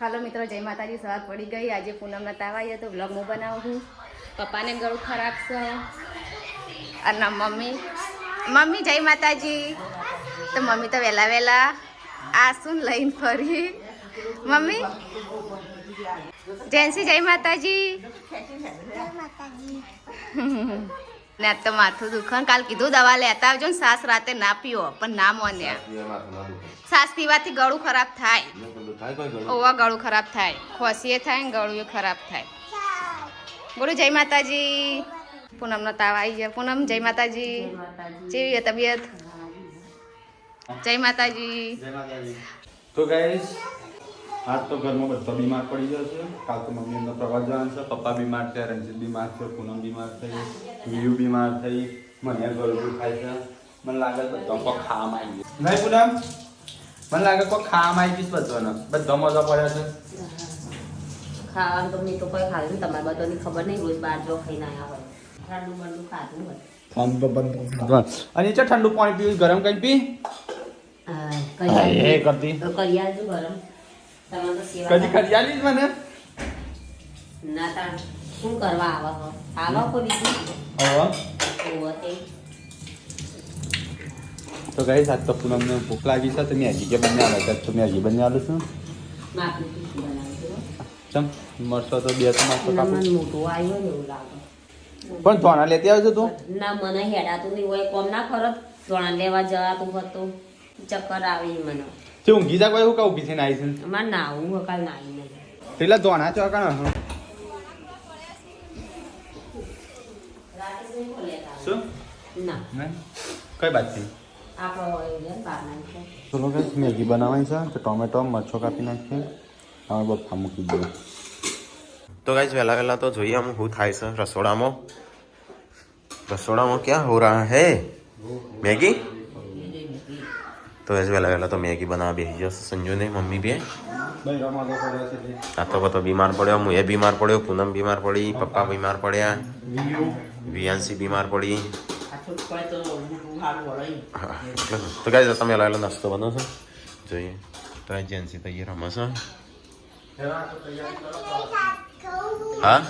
હાલો મિત્રો, જય માતાજી. સવાર પડી ગઈ. આજે પૂનમના તાવાઈએ તો વ્લોગ હું બનાવું છું. પપ્પાને ગળું ખરાબ છે અને મમ્મી જય માતાજી. તો મમ્મી તો વહેલા આ શું લઈને ફરી. મમ્મી જેન્સી જય માતાજી. ને તો માથું દુખન. કાલ કીધું દવા લેતા આવજો ને, સાસ રાતે ના પીવો, પણ ના મોન્યા. સાસ પીવાથી ગળું ખરાબ થાય. ઓવા ગળું ખરાબ થાય, ખોસીએ થાય ને ગળું ખરાબ થાય. બોલો જય માતાજી. પૂનમનો તાવ આવી જાય. પૂનમ જય માતાજી. કેવી તબિયત? જય માતાજી. તો ગાઈસ આજ તો ઘરમાં બધા બીમાર પડી ગયો છે. કાલ તો મમ્મી એમનો પ્રવાસ જવાનું છે. પપ્પા બીમાર છે, રંજીત બીમાર છે, પૂનમ બીમાર થઈ, વિયુ બીમાર થઈ, મને ગળું ખાય છે. મને લાગે બધા કોઈ ખાવામાં આવી ગયું નહીં પૂનમ. મને લાગે કોઈ ખાવામાં આવી ગયું બધાને. બધા મજા પડ્યા છે. ખાવાનું તો મેં તો કોઈ ખાયું તમારે બધાની ખબર નહીં. રોજ બહાર જો ખાઈને આવ્યા હોય, ઠંડુ બંડુ ખાધું હોય. ઠંડુ બંધ અને એ ઠંડુ પાણી પીવું, ગરમ કઈ પી કરતી કરી આવજો ગરમ. તમારે તો સેવા કદી કરી આલી જ મને ના તાણ શું કરવા આવા કોઈ બીજું તે તો ગાઈસ આજ તો પૂનમને ભૂખ લાગી છે. તો મેગી કે બને આવે તો મેગી બને આલું છું. માપનું ટીશું બનાવજો. ચમ મરસો તો બે તો મરસો કાપું. મને મોટું આવ્યો ને એવું લાગે. પણ ધોણા લેતી આવજો તું. ના મને હેડાતું નહીં હોય. કોમ ના ખરત ધોણા લેવા જવાતું હતું. ચક્કર આવી મને. તે ઊંઘી જા કોઈ હું કા ઊભી થઈને આવી છે. અમારે નાવું હકાલ નાઈ નહીં. પેલા ધોણા ચોકાના શું ના કઈ બાત થી આપણો હોય બહાર નાખે. ચલો ગાઈસ મેગી બનાવવાની છે. તો ટોમેટો મરચો કાપી નાખીએ. હવે બફા મૂકી દઈએ. તો ગાઈસ વહેલા તો જોઈએ આમ શું થાય છે રસોડામાં ક્યાં હો રહા હે મેગી. તો ગાઈસ વહેલા તો મેગી બનાવવા બેસી જશે સંજુ ને મમ્મી બે. આ તો બધો બીમાર પડ્યો, હું એ બીમાર પડ્યો, પૂનમ બીમાર પડી, પપ્પા બીમાર પડ્યા, વિયાંશી બીમાર પડી. તો ગાઈસ તમે વહેલા નાસ્તો બનાવશો જોઈએ. તો જેન્સી તૈયાર રમે છે. હા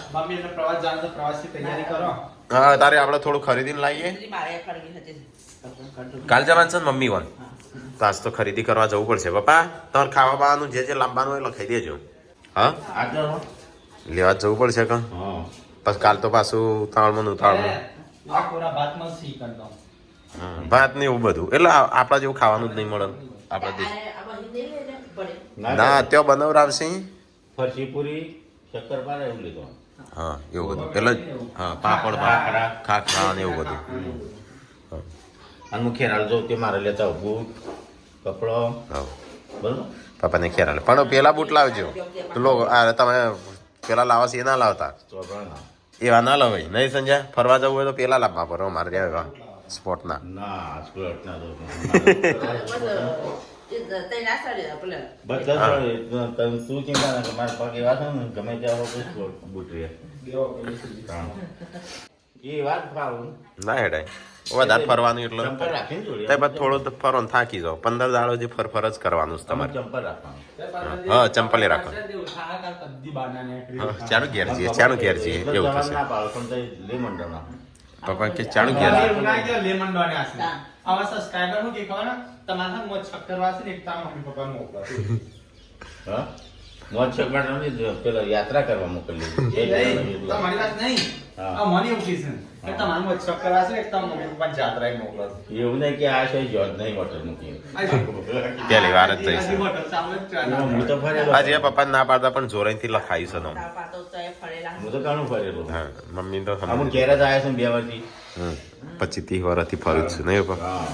હા તારે આપણે થોડું ખરીદીને લાવીએ. કાલ જવાનું છે ને મમ્મી વન. તો આજ તો ખરીદી કરવા જવું પડશે. પપ્પા તમારે ખાવા બાવાનું જે લાંબાનું હોય લખાઈ દેજો. હા લેવા જવું પડશે કે પછી કાલ તો પાછું ઉતાવળમાં ભાત ને એવું બધું. એટલે આપણા જેવું ખાવાનું જ નહીં મળે આપણા દેશ. ના ત્યાં બનાવરાવશે ફરસીપુરી શક્કરપારા એવું લીધું. હા એવું બધું. એટલે હા પાપડ ખાખરા ને એવું બધું. અને હું ખેરાલ જોઉં તે મારે લેતા બૂટ કપડો બરોબર. પપ્પાને ખ્યાલ પણ પેલા બૂટ લાવજો. લોકો તમે પેલા લાવો છો એ ના લાવતા. એવા ના લવાય નહીં સંજય. ફરવા જવું હોય તો પેલા લાવવા પડે મારે ત્યાં સ્પોર્ટના. ના સ્પોર્ટ ના તું ચિંતા ના કર. મારા પગ એવા છે ને ગમે ત્યાં બૂટ રે એ વાત ના હેડાય વધારે ફરવાનું એટલે થોડું ફરો ને થાકી જાઓ. 15 દાડો જે ફર જ કરવાનું છે તમારે. ચંપલ રાખવાનું. હા ચંપલે રાખો. ચાનું ઘેર જઈએ એવું થશે. પપ્પા કે ચાનું ઘેર પેલા યાત્રા કરવા મોકલી. એવું નહીં કે આ છે જોત નહીં હોટલ મૂકી. પહેલી વાર જ જઈશ. હું તો ફરેલો. આજે પપ્પા ના પાડતા પણ જોરાઈથી લખાયું છે. હું તો ઘણું ફરેલો. હા મમ્મી તો અમુક ઘેર જ આવ્યા છે ને 2 વર્ષથી. 25-30 વર્ષથી ફરું જ છું નહીં પપ્પા.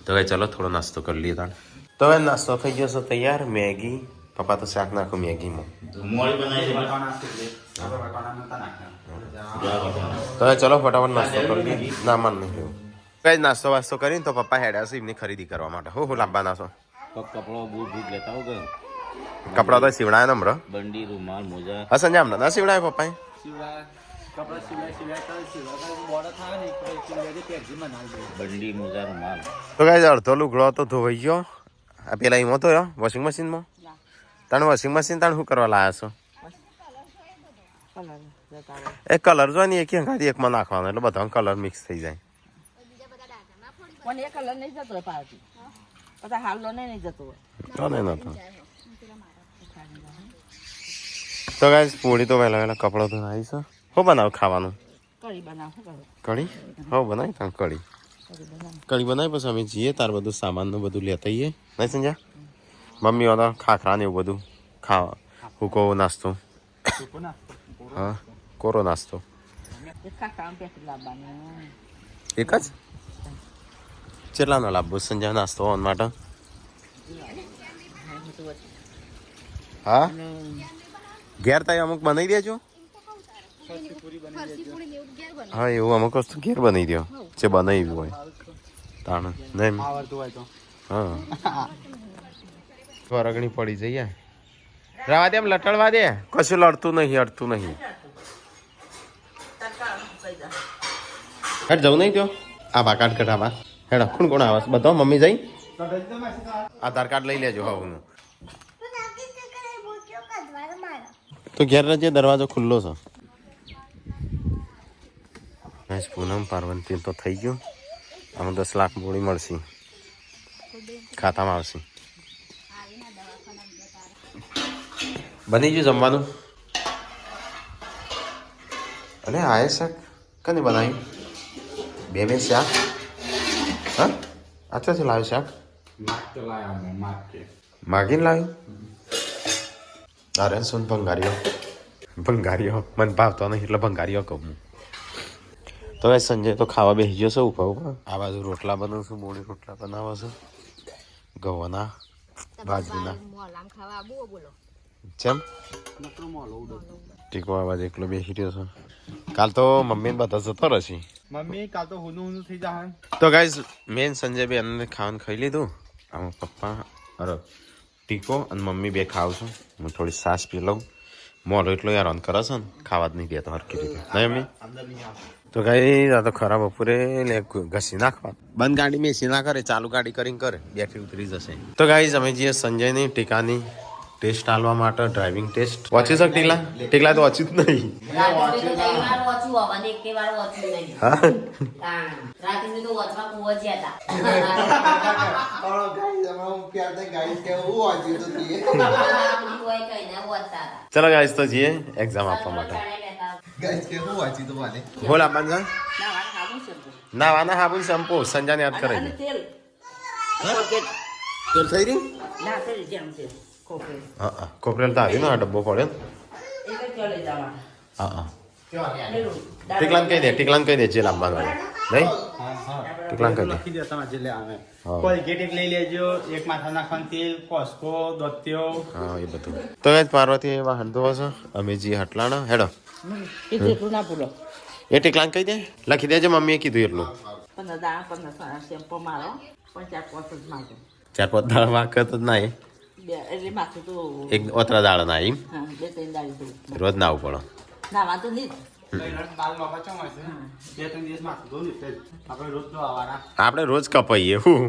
તો ભાઈ ચલો થોડો નાસ્તો કરી લઈએ તાણ. તો હવે નાસ્તો થઈ ગયો છે તૈયાર. મેગી પપ્પા તો શાક નાખો મેગીમાં. મોડી બનાવી તો હવે ચલો ફટાફટ નાસ્તો કરી લઈએ. ના મન નહીં કઈ નાસ્તો વાસ્તો કરીને તો પપ્પા હેડ્યા છે એમની ખરીદી કરવા માટે. હું લાંબા નાસ્તો કપડો બૂટ લેતા આવો કે કપડા તો સીવડાય ને હમણાં. બંડી રૂમાલ મોજા હા સંજય હમણાં ના સીવડાય પપ્પાએ. બંડી મોજા રૂમાલ. તો કઈ અડધો લુગડો તો ધોવાઈ ગયો. આ પેલા એમાં તો વોશિંગ મશીનમાં તને વોશિંગ મશીન તને શું કરવા લાયા છો એ કલર જો ને એક ખાલી એકમાં નાખવાનો એટલે બધા કલર મિક્સ થઈ જાય પણ એ કલર નહીં જતો પાવતી પછી હાલો નહીં જતો તો નહીં નતો તો ગાઈસ પૂરી તો વહેલા વહેલા કપડો ધોઈને આવી છે શું બનાવ ખાવાનું કઢી બનાવ શું કરું કઢી હો બનાવી તાણ કઢી કઢી બનાવી પછી અમે જઈએ તાર બધું સામાનનું બધું લેતા આવીએ નહીં સમજ્યા મમ્મી ઓના ખાખરા ને એવું બધું ખાવા હુકો નાસ્તો હા કોરો નાસ્તો એક જ કેટલાનો લાભો સંજય નાસ્તો ઓન માટે હા ઘેર થાય અમુક બનાવી દેજો હા એવું અમુક વસ્તુ ઘેર બનાવી દો જે બનાવી હોય તાણ નહીં હા ફરકણી પડી જઈએ રવા દે એમ લટડવા દે કશું લડતું નહીં અડતું નહીં હેડ જવું નહીં ત્યો આ બા કાર્ડ કઢાવા હેડ કોણ કોણ આવે બધા મમ્મી જઈ આધાર કાર્ડ લઈ લેજો હવનું તો ઘેર જે દરવાજો ખુલ્લો છે પૂનમ પાર્વતી તો થઈ ગયું આમાં 10 લાખ મૂડી મળશે ખાતામાં આવશે બની ગયું જમવાનું અને આ શાક કને બનાવ્યું બે મેં શાક હા આચાથી લાવ્યું શાક માગીને લાવ્યું અરે સુન ભંગારીઓ મને ભાવતો નહીં એટલે ભંગારીઓ કહું તો ભાઈ સંજય તો ખાવા બેસી ગયો છે ઉભા આ બાજુ રોટલા બનાવું છું મોડી રોટલા બનાવો છો ગવાના બાજરીના ચેમ ટીકો આ બાજુ એકલો બેસી રહ્યો છે કાલ તો મમ્મી બધા જતો રહેશે મમ્મી કાલ તો હુનું થઈ જાય તો ગાઈઝ મેન સંજય બે અમને ખાવાનું ખાઈ લીધું આમાં પપ્પા અરે ટીકો અને મમ્મી બે ખાવ છું હું થોડી સાસ પી લઉં મોડો એટલો યાર ઓન કરે છે ને ખાવા જ નહીં દેતો હરકી રીતે નહીં મમ્મી તો ગાઈ આ તો ખરાબ બપોરે લે ઘસી નાખવા બંધ ગાડી મેસી ના કરે ચાલુ ગાડી કરીને કરે બેટરી ઉતરી જશે તો ગાઈઝ અમે જઈએ સંજયની ટીકાની ટેસ્ટ આલવા માટે ડ્રાઇવિંગ ટેસ્ટ વાંચી શક ટીકલા તો વાંચ્યું જ નહીં ચલો ગાઈઝ તો જઈએ એક્ઝામ આપવા માટે બોલ આપવાનું નાવાના હાબુન શેમ્પુ સંજાને યાદ કરે તેલ થઈ રહ્યું હા કોપરેલ તો આવ્યું ને આ ડબ્બો પડ્યો હા ટીકલાન કહી દે જે લાંબાનું નહીં ટીકલાન કહી દે કોલગેટ એક લઈ લેજો એક માથા નાખવાનું તેલ કોસ્કો દોત્યો હા એ બધું તો એ પાર્વતી એવા હંધો હશે અમે જી હટલાણા હેડો એ ટીકલાન કહી દે લખી દેજો મમ્મીએ કીધું એટલું 15 શેમ્પો મારો 4-5 ચાર પાંચ દાળ વાકત જ ના એટલે માથું તો એક ઓતરા દાળ ના એમ 2-3 દાડી રોજ ના આવું પડે ના વાંધો નહીં આપણે રોજ કપાઈએ હું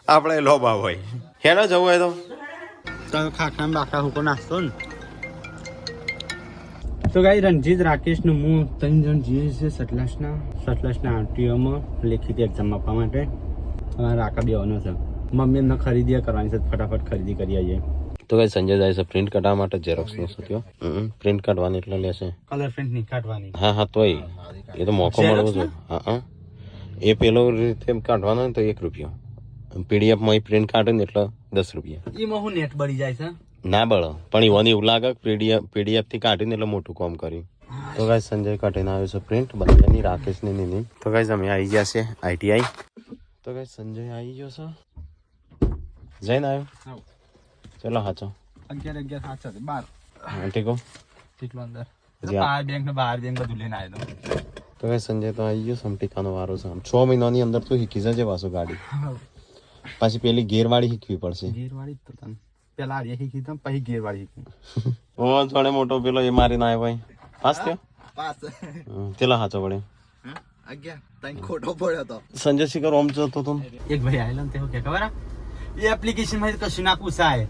આપણે લોબા હોય હેડો જવું હોય તો ખાખરા બાખરા હુકો નાસ્તો ને તો ગાઈ રણજીત રાકેશ નું હું 3 જણ જઈએ છે સતલાસના આરટીઓમાં લેખિત એક્ઝામ આપવા માટે રાકા બેવાનો છે મમ્મી એમને ખરીદી કરવાની છે ફટાફટ ખરીદી કરી આવીએ તો કઈ સંજય જાય છે પ્રિન્ટ કાઢવા માટે ઝેરોક્સ નો શું થયો પ્રિન્ટ કાઢવાની એટલે લેશે કલર પ્રિન્ટ નહીં કાઢવાની હા તોય એ તો મોકો મળવો જોઈએ હા એ પેલો રીતે કાઢવાનો ને તો 1 રૂપિયો પીડીએફ માં પ્રિન્ટ કાઢે ને એટલે 10 રૂપિયા એમાં હું નેટ બળી જાય છે ના બળો પણ ઈવન એવું લાગે પીડીએફ થી કાઢીને એટલે મોટું કામ કર્યું તો ગાઈસ સંજય કાઢીને આવ્યો છે પ્રિન્ટ બંનેની રાકેશની નીની તો ગાઈસ અમે આવી ગયા છે આઈટીઆઈ તો ગાઈસ સંજય આવી ગયો છે જઈને આવ્યો ચલો હાચો 11 સાચા 12 ઠીકો ઠીકલો અંદર બહાર બેંક બધું લઈને આવ્યો તો ગાઈસ સંજય તો આવી ગયો સમટીકાનો વારો છે 6 મહિનાની અંદર તો શીખી જજે વાસો ગાડી પાછી પેલી ગેરવાળી શીખવી પડશે ગેરવાળી તો તને પેલા આર્યા શીખી તો પછી ગેરવાળી શીખી ઓ થોડે મોટો પેલો એ મારી ના ભાઈ પાસ થયો ચલો હાચો પડે ખોટો પડ્યો તો સંજય શિખર ઓમ જતો તો એક ભાઈ આવેલો ને તે કે ખબર એ એપ્લિકેશન માં કશું ના પૂછાય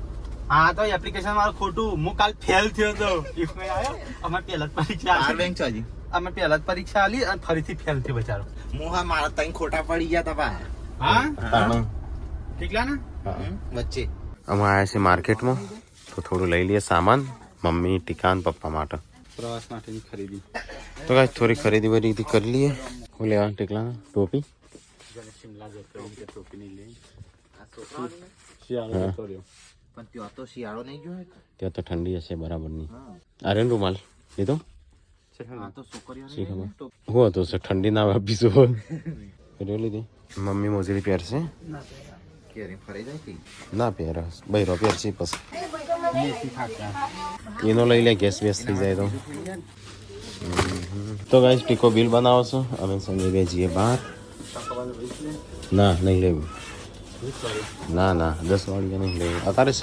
હા તો એપ્લિકેશન મારું ખોટું હું કાલ ફેલ થયો હતો ઈફમાં આવ્યો અમાર પહેલા જ પરીક્ષા બાર આલી બેંક છે હજી અમે પહેલા જ પરીક્ષા આલી અને ફરીથી ફેલ થયો બચારો હું હા મારા ત્રણ ખોટા પડી ગયા તા ભાઈ હા ઠીકલા ને વચ્ચે અમે આવ્યા છીએ માર્કેટમાં તો થોડું લઈ લઈએ સામાન મમ્મી ટીકાન પપ્પા માટે પ્રવાસ માટેની ખરીદી તો કાંઈ થોડી ખરીદી બરીદી કરી લઈએ હું લેવા ટીકલા ટોપી શિમલા જતો કે ટોપી નહીં લઈ આ છોકરાઓને શિયાળો જતો રહ્યો પણ ત્યાં તો શિયાળો નહીં ગયો ત્યાં તો ઠંડી હશે બરાબરની અરે રૂમાલ લીધો હા તો છોકરીઓ શી ખબર હું હતો સર ઠંડી ના આપીશું એટલે લીધી મમ્મી મોજરી પહેરશે કેરી ફરી જાય કે ના પહેર બૈરો પહેરશે પછી એનો લઈ લે ગેસ વેસ થઈ જાય તો ગાઈસ ટીકો બિલ બનાવો છો અમે સંજયભાઈ જઈએ બહાર ના નહીં લેવું ના ના 10 વાગ્યા નહીં લેવું અત્યારે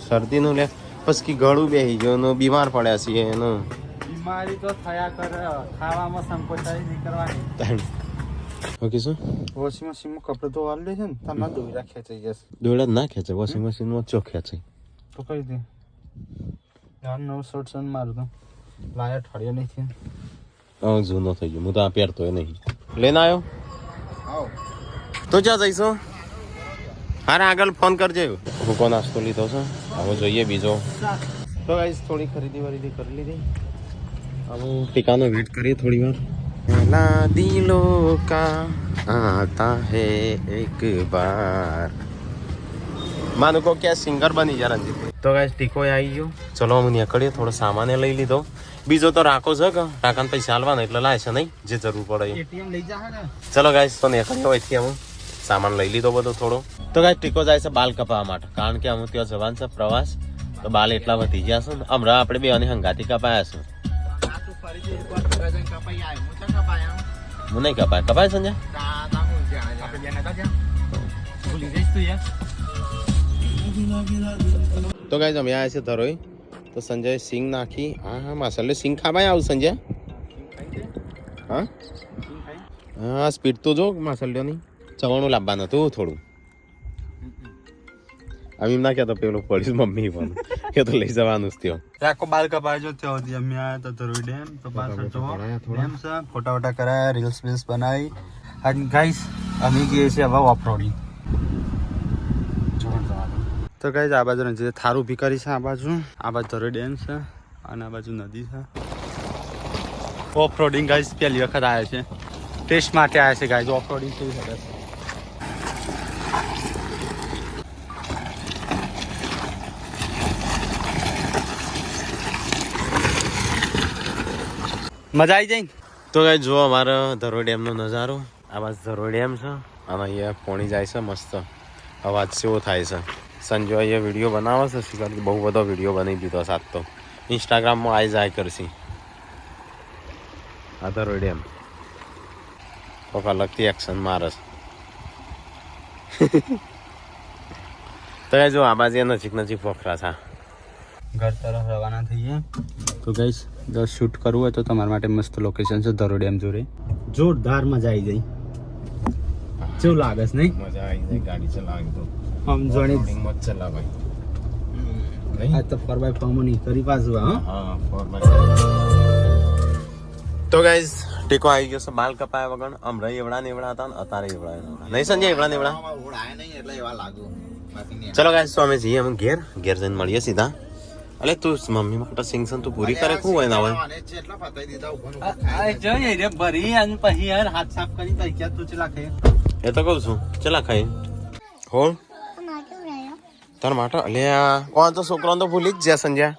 શરદીનું લે પછી ગળું બેસી ગયું બીમાર પડ્યા છીએ એનું બીમારી તો થયા કરે ખાવામાં સંકોચાઈ નહીં કરવાની ઓકે શું વોશિંગ મશીનમાં કપડે તો વાળ લે છે ને તમારે દોરા ખેંચાઈ જશે દોડા જ ના ખેંચે વોશિંગ મશીનમાં ચોખ ખેંચે તો કઈ દે યાર નવો શર્ટ સન મારતો લાયા ઠળ્યો નહીં થયો જૂનો થઈ ગયો હું તો આ પહેરતો નહીં લઈને આવ્યો આવો તો ક્યાં જઈશું હારે આગળ ફોન કરજે હું કોણ નાસ્તો લીધો છે હવે જોઈએ બીજો તો ગાઈસ થોડી ખરીદી વરીદી કરી લીધી હવે ટીકાનો વેઇટ કરીએ થોડી વાર પહેલા દિલો કા આતા હે એક બાર માનો કો ક્યાં સિંગર બની જા રંજીત તો ગાઈસ ટીકો આવી ગયો ચલો અમે નીકળીએ થોડો સામાન લઈ લીધો બીજો તો રાખો છે કે કાકાને પૈસા આલવાના એટલે લાય છે નહીં જે જરૂર પડે એટીએમ લઈ જા ને ચલો ગાઈસ તો નીકળીએ હોયથી અમે સામાન લઈ લીધો બધો થોડો તો ગાઈસ ટીકો જાય છે બાલ કપાવવા માટે કારણ કે અમે ત્યાં જવાનું છે પ્રવાસ તો બાલ એટલા વધી ગયા છે ને હમણાં આપણે બે અને હંગાતી કપાયા છે હું નહીં કપાય સંજય ભૂલી જઈશ તું યાર તો ગાઈસ અમે આવ્યા છે ધરોઈ તો સંજય સિંગ નાખી હા માસલે સિંગ ખાવાય આવું સંજય હા સ્પીડ તો જો માસલ્યોની ચવાણું લાવવાનું હતું થોડું અમે ના કહેતો પેલું પડીશ મમ્મી પણ એ તો લઈ જવાનું જ થયો આખો બાલ કપાયો ત્યાં સુધી અમે આવ્યા તો ધરોઈ ડેમ તો પાછળ જો ડેમ છે ફોટા વોટા કરાયા રીલ્સ બીલ્સ બનાવી અને ગાઈસ અમે ગઈએ છીએ હવે ઓફ રોડિંગ તો ગાઈસ આ બાજુ જે થાર ઊભી કરી છે આ બાજુ ધરોઈ ડેમ છે અને આ બાજુ નદી છે ઓફ રોડિંગ ગાઈસ પહેલી વખત આવ્યા છે ટેસ્ટ માટે આવ્યા છે ગાઈસ ઓફ રોડિંગ કેવી સરસ મજા આવી જાય તો ગાઈસ જો અમારો ધરોઈ ડેમનો નજારો આ બાજુ ધરોઈ ડેમ છે અને અહીંયા પોણી જાય છે મસ્ત અવાજ કેવો થાય છે સંજય અહીંયા વિડીયો બનાવે છે શિકાર બહુ બધો વિડીયો બનાવી દીધો સાત તો ઇન્સ્ટાગ્રામમાં આવી જાય કરશી આ ધરોઈ ડેમ કોક અલગથી એક્શન મારે છે તો જો આ બાજુ નજીક નજીક પોખરા છે ઘર તરફ રવાના થઈએ તો ગાઈસ જો શૂટ કરવું હોય તો તમારા માટે મસ્ત લોકેશન છે ધરોઈ ડેમ જોડે જોરદાર મજા આવી જાય કેવું લાગે છે નહીં મજા આવી જાય ગાડી ચલાવવાની તો આમ જોણી મત ચલાવાય આ તો 4x4 માં નહીં કરી પાછું હા હા 4x4 તો ગાઈસ ટીકો આવી ગયો છે બાલ કપાયા વગર અમરા એવડા ને એવડા હતા ને અત્યારે એવડા નહીં સંજય એવડા ને એવડા ઓળાય નહીં એટલે એવા લાગુ બાકી નહીં ચલો ગાઈસ તો અમે જઈએ અમે ઘેર જઈને મળીએ સીધા અલે તું મમ્મી માટે સિંગસન તું પૂરી કરે શું હોય ના હોય જેટલા પતાઈ દીધા ઉભો જોઈએ રે ભરી અને પછી યાર હાથ સાફ કરી તૈયાર તું ચલા ખાઈ એ તો કહું છું ચલા ખાઈ હોળ તાર માટે અલ્યા કોણ તો છોકરાને તો ભૂલી જ જ્યાં સંજ્યા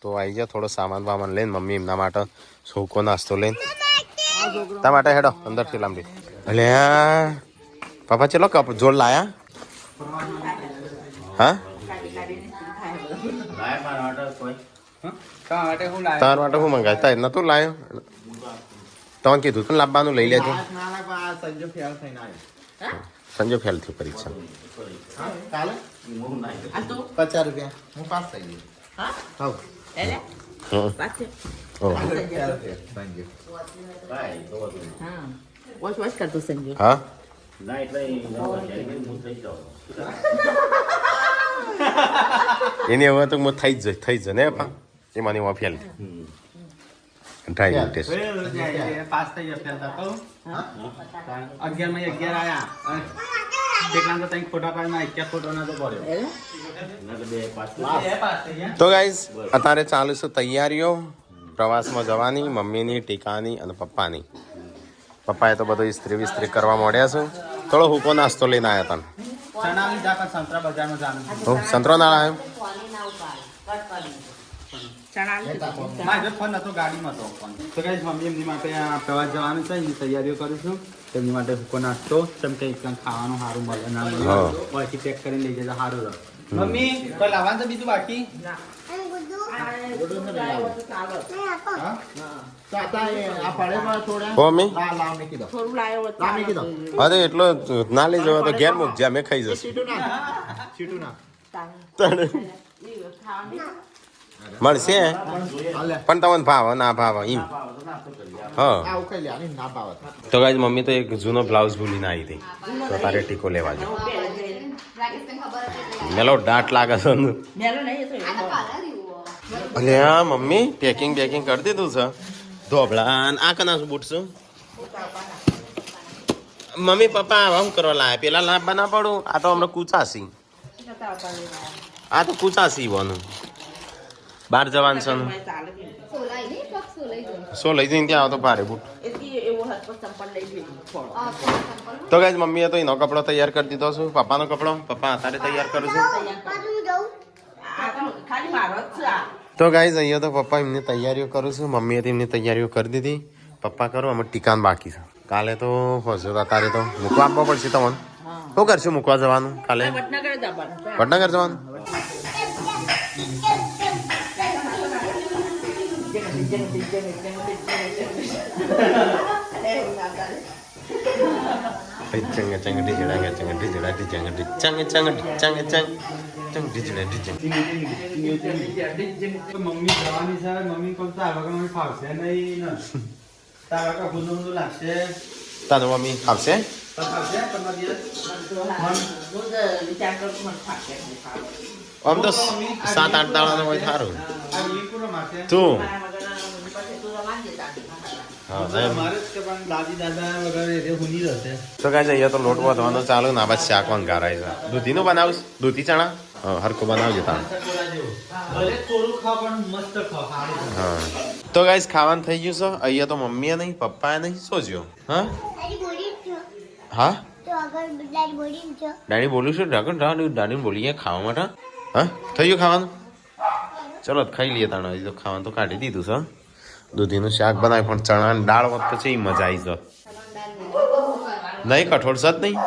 તો આવી જાય થોડો સામાન વામાન લઈને મમ્મી એમના માટે છોકો નાસ્તો લઈને તાર માટે હેડો અંદરથી લાંબી અલ્યા પાપા ચલો કપ જોડ લાયા હા તાર માટે શું મંગાય તાર નતું લાયો તમે કીધું તું લાવવાનું લઈ લેજો સંજય ફેલ થઈને આવ્યો સંજય ફેલ થયું પરીક્ષા કાલે 50 રૂપિયા હું પાસ થઈ ગયો હા વોચ કરતો સંજુ હા એને હવે તો હું થઈ જ ને પપ્પા એ મને એમાં ફેલ ડ્રાઇવિંગ ટેસ્ટ પાસ થઈ ગયા ફેલ તો 11 માં 11 આયા એકલા તો તઈ ખોટા પાડના 11 ખોટો ના તો પડ્યો તો ગાઈઝ અત્યારે ચાલુ છે તૈયારીઓ પ્રવાસમાં જવાની મમ્મીની ટીકાની અને પપ્પાની. પપ્પાએ તો બધું ઇસ્ત્રી કરવા માંડ્યા છે. થોડો હુકો નાસ્તો લઈને આવ્યા હતા. ચણા લીધા પણ સંતરા બજારમાં જાનું. સંતરો ના આવ્યો મારો ફોન હતો ગાડીમાં તો ફોન. તો ગાઈઝ મમ્મી એમની માટે આ પ્રવાસ જવાનું છે એની તૈયારીઓ કરીશું. તેમની માટે હુકો નાસ્તો તેમ કે ખાવાનું સારું મળે ના મળે પછી પેક કરીને લઈ જતા સારું રહે. મમ્મી કોઈ લાવવાનું છે બીજું બાકી? મમ્મી અરે એટલો ના લઈ જવા તો ઘેર મૂકજે અમે ખાઈ જશું. મળશે પણ તમને ભાવ ના ભાવ એમ. હા તો ગાઈઝ મમ્મી તો એક જૂનો બ્લાઉઝ ભૂલીને આવી હતી તો તારે ટીકો લેવા જો. મેલો દાંત લાગે છે અલે હા મમ્મી પેકિંગ કરી દીધું છે. ધોબળા આ કના બૂટ છું મમ્મી પપ્પા આવા શું કરવા લાયા પેલા લાભ ના પડું. આ તો હમણાં કૂચાસી આ તો કૂચાસી વાનું બહાર જવાનું છે સો લઈ જઈને ત્યાં આવતો ભારે બૂટ. તો ગાઈઝ મમ્મીએ તો એનો કપડો તૈયાર કરી દીધો છું. પપ્પાનો કપડો પપ્પા અત્યારે તૈયાર કરું છું. તો ગાઈઝ અહીંયા તો પપ્પા એમની તૈયારીઓ કરું છું. મમ્મીએ તો એમની તૈયારીઓ કરી દીધી. પપ્પા કરો અમે ટીકાન બાકી છે. કાલે તો હશે તારે તો મૂકવા આપવા પડશે તમને. શું કરશું મૂકવા જવાનું કાલે? વડનગર જવાનું. મમ્મી જવાની છે મમ્મી કોણ તાર વગર મમ્મી ફાવશે નહીં ને તાર વગર ખુદું લાગશે. તારો મમ્મી આવશે ફાવશે 15 દિવસ આમ તો 7-8 દાડા હોય સારું. આ લીપુરો માથે તું તો કાંઈ અહીંયા તો લોટ વધવાનો ચાલુ ના બસ શાક વંગારાય છે. દૂધીનું બનાવું દૂધી ચણા હરખું બનાવજો તાણ. હા તો ગાઈસ ખાવાનું થઈ ગયું છે. અહીંયા તો મમ્મીએ નહીં પપ્પાએ નહીં સોજ્યો. હા હા દાડી બોલું છું દાડી બોલીએ ખાવા માટે. હા થઈ ગયું ખાવાનું. ચલો ખાઈ લઈએ તાણ. હજી તો ખાવાનું તો કાઢી દીધું છે. દૂધીનું શાક બનાવે પણ ચણાની દાળ વખત પછી મજા આવી જાય. નહીં કઠોળ સત નહીં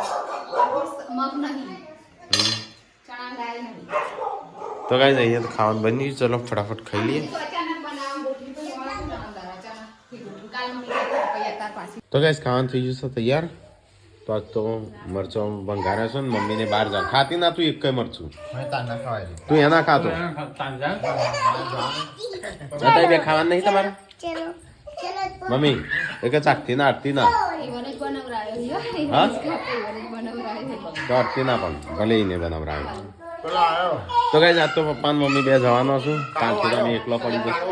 તો કાંઈ જઈએ તો ખાવાનું બની ગયું. ચલો ફટાફટ ખાઈ લઈએ. તો ગાઈસ ખાવાનું થઈ ગયું છે તૈયાર. તો આજ તો મરચો ભંગારે છે ને મમ્મીને બહાર જા ખાતી ના તું એક કઈ મરચું તું એના ખાતો બે ખાવાનું નહીં તમારે મમ્મી એક ચાકતી ના આરતી ના હા તો આરતી ના પણ ભલે એને બનાવરાય. તો ગાઈસ આજ તો પપ્પા ને મમ્મી બે જવાનો છું. કાલથી અમે એકલો પડી જશે.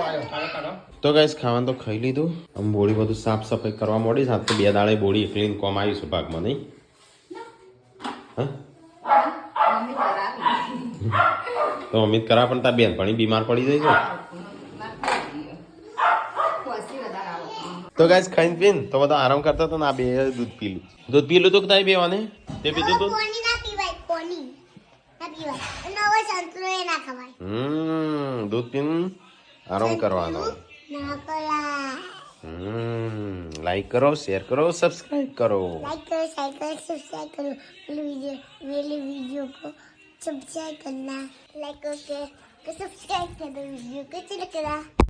તો ગાઈસ ખાવાનું તો ખાઈ લીધું. આમ બોડી બધું સાફ સફાઈ કરવા માંડી. સાત તો 2 દાડે બોડી એકલીને કોમ આવીશું ભાગમાં નહીં. હા તો મમ્મી કરા પણ તાર બેન પણ બીમાર પડી જાય છે. તો ગાઈસ ખાઈને પીને તો બધા આરામ કરતા હતા ને આ બે દૂધ પીલું તો તારી બેવાને તે પીધું તું. દૂધ પીને આરામ કરવાનો. લાઈક કરો શેર કરો सब्सक्राइब करो मेरे वीडियो को सब्सक्राइब करना लाइक करके सब्सक्राइब करो वीडियो को